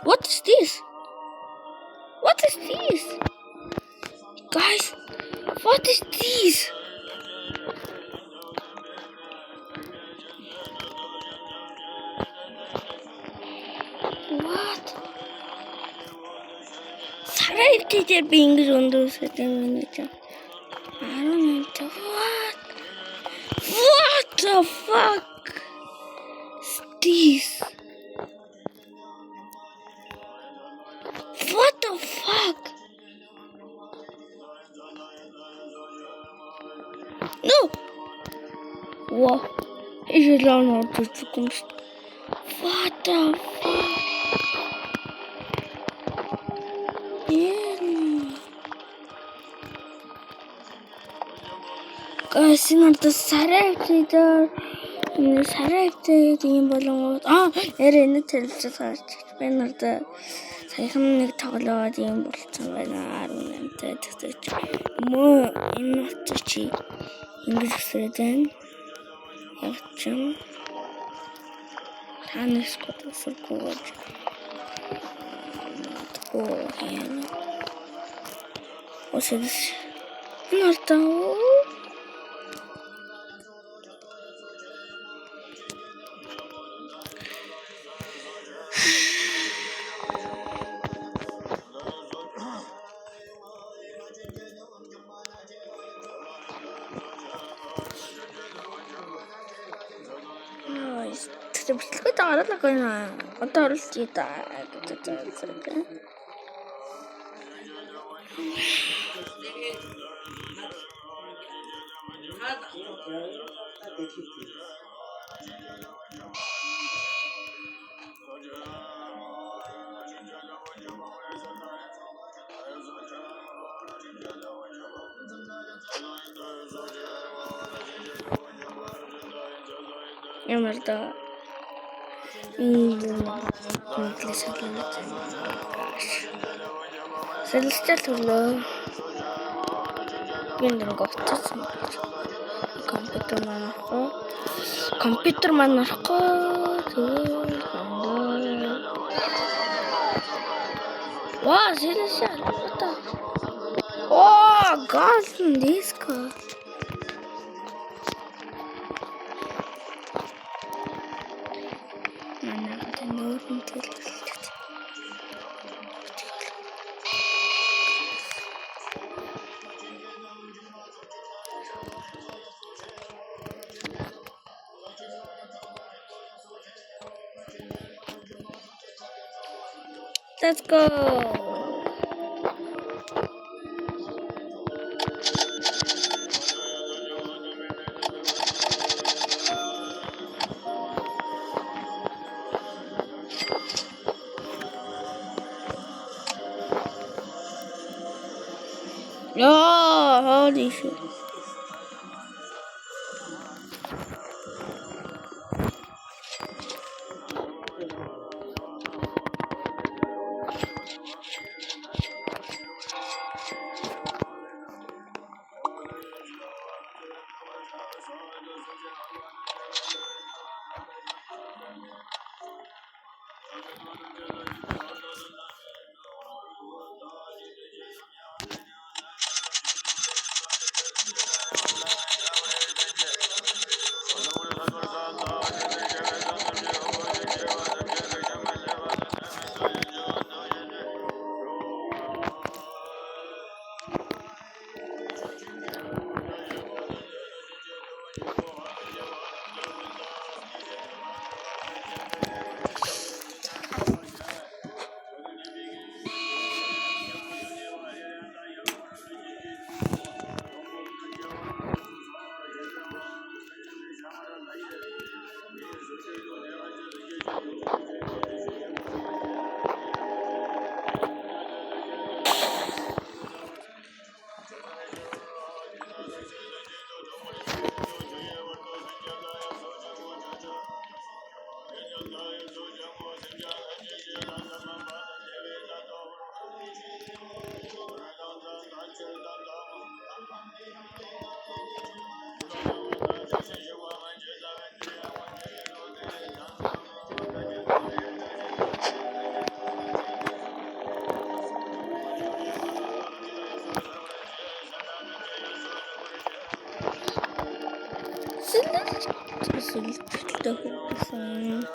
What is this? What is this? Guys, what is this? What? 사라이트에 빙글 온도서 때문이죠. I don't know what. What the fuck is this? What the fuck? No! 와, 이제 난 어쩔 조금. What the fuck? Guys, надад сарайвтайдаар сарайвтай тийм болонгууд яриа энэ телевизээр харж би надад саяхан нэг тоглоод юм болцсон байна 18-тай тэгтэж мөө энэ утга чи ингэж өсрээд байна явчихсан танаас godсоргүй яа осэс нартаа Бэлтгэж дараалаа гэнэ. Одоо оруулчих та гэж зэрэг. Ямар да Сэлстэл төлөө гинэн гоцсон компьютер маань арахгүй ваа сэлсэл газ диско Let's go. Oh, holy shit. Сэлбэртэй хөвсөн.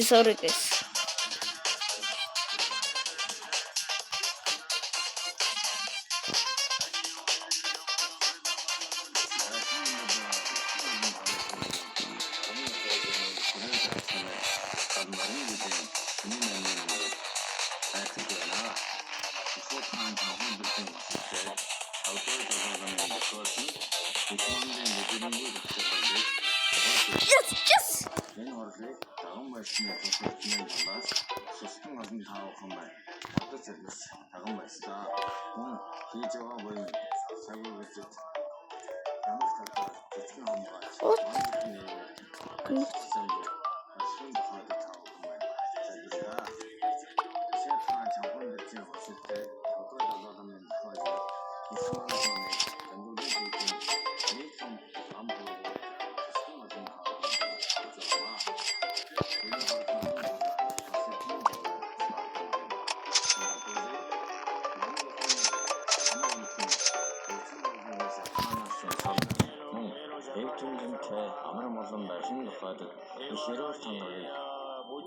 Sorry guys.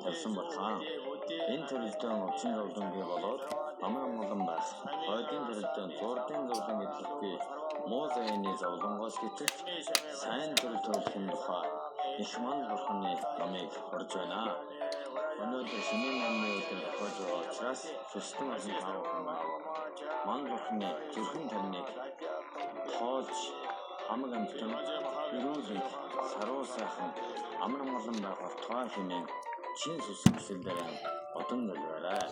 Тавьсан батлаа. Энэ төрөлтөө уцын зовлонгүй болоод амран молон байх. Хойдын төрөлтөө зурдын зовлон гэдэггүй муу зайны зовлонгоос гэтэл сайн төрөл төрөлхийн тухай их ман бурхны намыг орж байна. Өнөөдөр шинийн намны өдөр тохиолж байгаа учраас сүстэн олон таавхан ман бурхны зүрхэн тарныг тоолж хамаг амтан ирүүлэг саруу сайхан амран молон байх болтугай хэмээн чин сүсэг хүсэлдээр одон нөлөөрэй.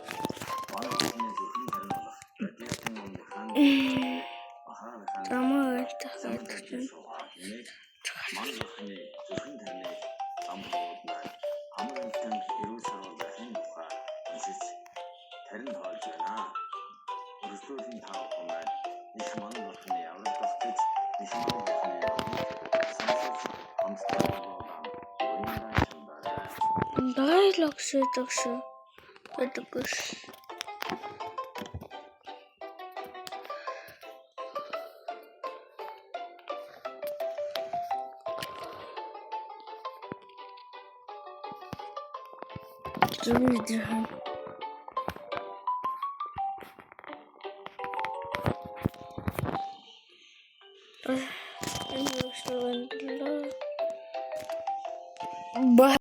Ман бурхны зүрхэн тарн болох дэвтэн мөнхийн Амартай ман бурхны зүрхэн тарныг амрууд маань хамаг амтан ирүүл саруу байхын тухай уншиж тарин тоолж байна. Өрсөлдөөлийн таавхан маань Dialog гэдэг шүү. Гэдэггүй. Зүрх